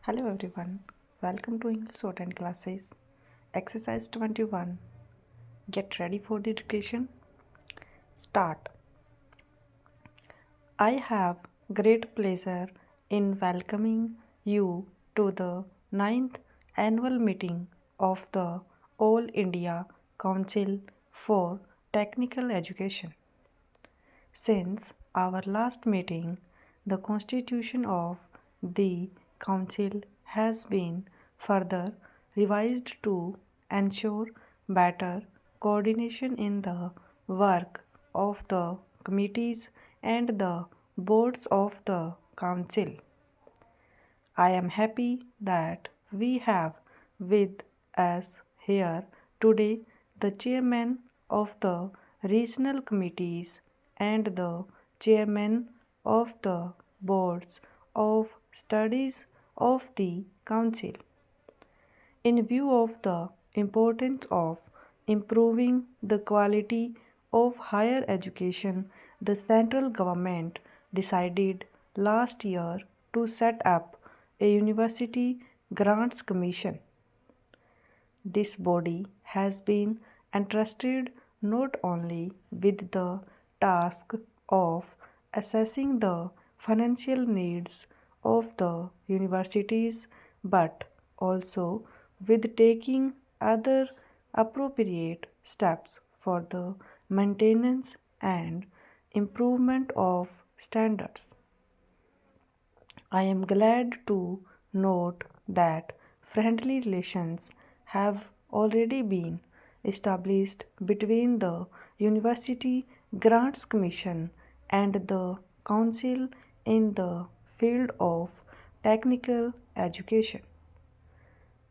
Hello everyone, welcome to English Shorthand classes. Exercise 21. Get ready for the education. Start. I have great pleasure in welcoming you to the ninth annual meeting of the All India Council for Technical Education. Since our last meeting, the constitution of the Council has been further revised to ensure better coordination in the work of the committees and the boards of the Council. I am happy that we have with us here today the chairman of the regional committees and the chairman of the boards of studies of the council. In view of the importance of improving the quality of higher education, the central government decided last year to set up a University Grants Commission. This body has been entrusted not only with the task of assessing the financial needs of the universities but also with taking other appropriate steps for the maintenance and improvement of standards. I am glad to note that friendly relations have already been established between the University Grants Commission and the Council in the field of technical education.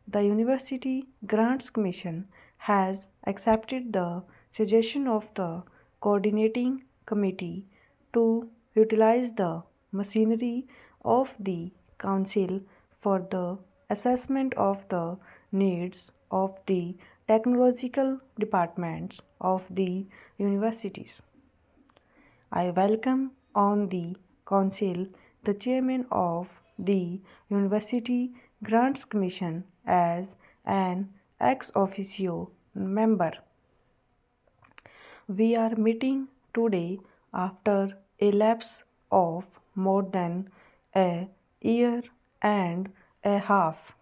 The University Grants Commission has accepted the suggestion of the coordinating committee to utilize the machinery of the council for the assessment of the needs of the technological departments of the universities. I welcome on the council the chairman of the University Grants Commission as an ex officio member. We are meeting today after a lapse of more than a year and a half.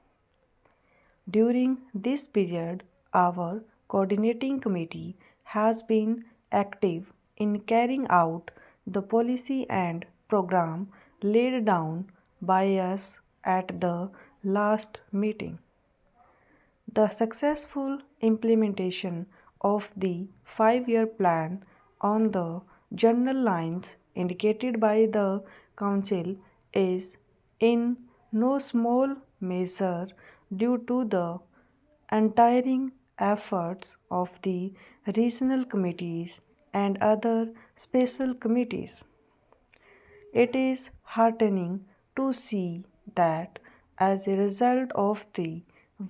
During this period, our coordinating committee has been active in carrying out the policy and program laid down by us at the last meeting. The successful implementation of the 5 year plan on the general lines indicated by the Council is in no small measure due to the untiring efforts of the regional committees and other special committees. It is heartening to see that as a result of the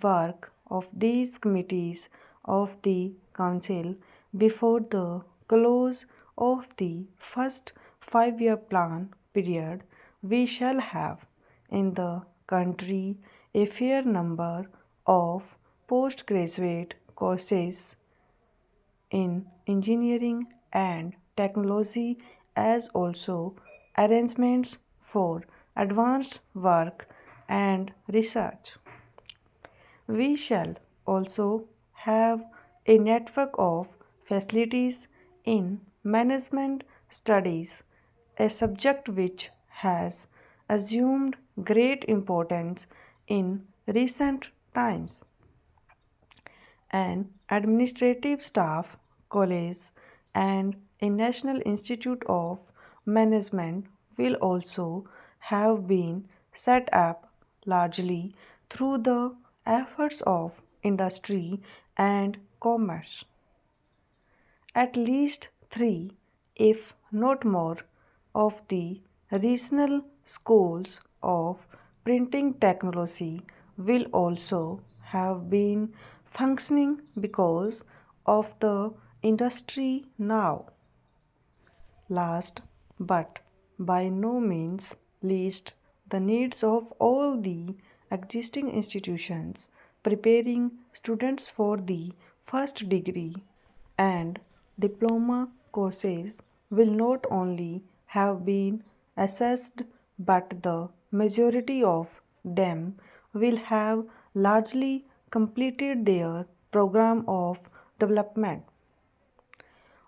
work of these committees of the Council before the close of the first 5 year plan period, we shall have in the country a fair number of postgraduate courses in engineering and technology as also arrangements for advanced work and research. We shall also have a network of facilities in management studies, a subject which has assumed great importance in recent times. An administrative staff college and a National Institute of Management will also have been set up largely through the efforts of industry and commerce. At least three, if not more, of the regional schools of printing technology will also have been functioning because of the industry now. Last but by no means least, the needs of all the existing institutions, preparing students for the first degree and diploma courses will not only have been assessed but the majority of them will have largely completed their program of development.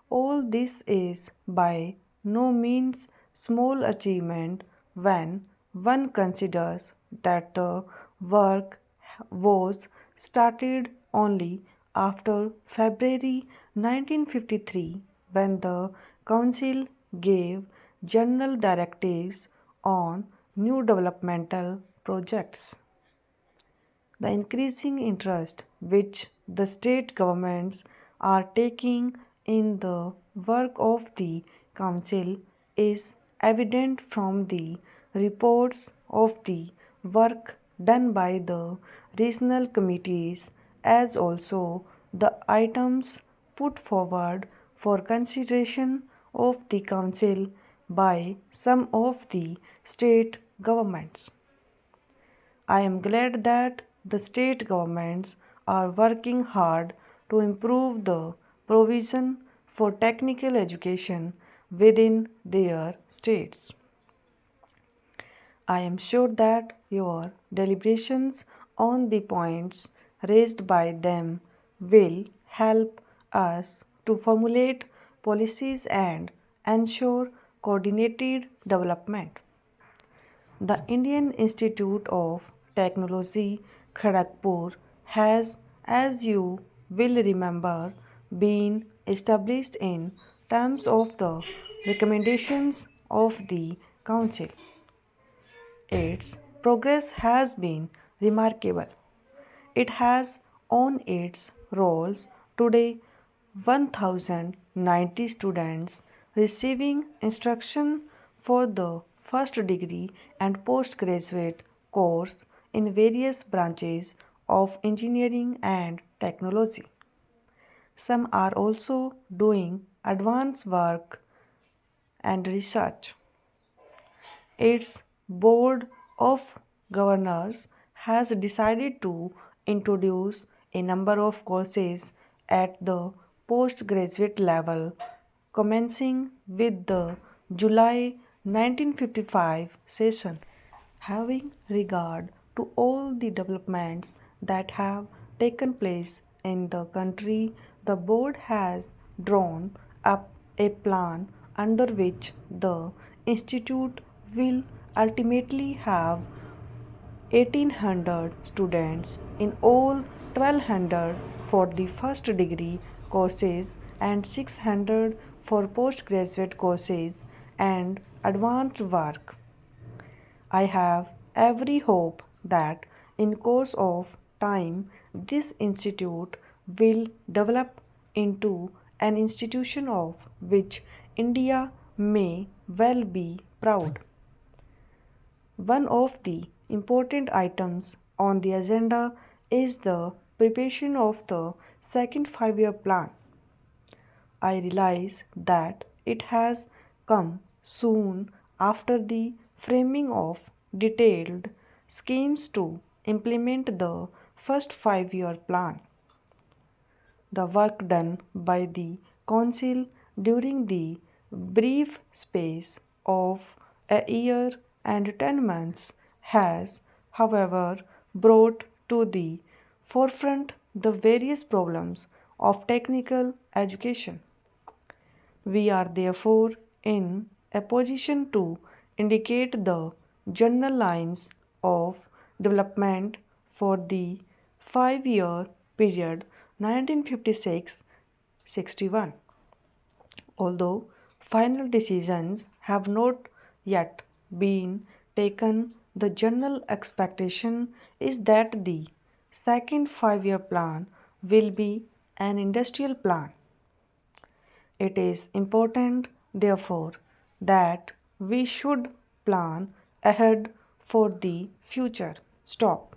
All this is by no means small achievement when one considers that the work was started only after February 1953 when the Council gave general directives on new developmental projects. The increasing interest which the state governments are taking in the work of the Council is evident from the reports of the work done by the regional committees as also the items put forward for consideration of the Council by some of the state governments. I am glad that the state governments are working hard to improve the provision for technical education within their states. I am sure that your deliberations on the points raised by them will help us to formulate policies and ensure coordinated development. The Indian Institute of Technology, Kharagpur has, as you will remember, been established in terms of the recommendations of the Council. Its progress has been remarkable. It has on its rolls today 1090 students receiving instruction for the first degree and postgraduate course in various branches of engineering and technology. Some are also doing advanced work and research. Its board of governors has decided to introduce a number of courses at the postgraduate level, commencing with the July 1955 session. Having regard to all the developments that have taken place in the country, the board has drawn up a plan under which the institute will ultimately have 1800 students in all, 1200 for the first degree courses and 600 for postgraduate courses and advanced work. I have every hope that in course of time this institute will develop into an institution of which India may well be proud. One of the important items on the agenda is the preparation of the second 5 year plan. I realize that it has come soon after the framing of detailed schemes to implement the first 5 year plan. The work done by the Council during the brief space of a year and 10 months has, however, brought to the forefront the various problems of technical education. We are therefore in a position to indicate the general lines of development for the 5 year period 1956 61. Although final decisions have not yet been taken, the general expectation is that the second 5 year plan will be an industrial plan. It is important, therefore, that we should plan ahead for the future. Stop.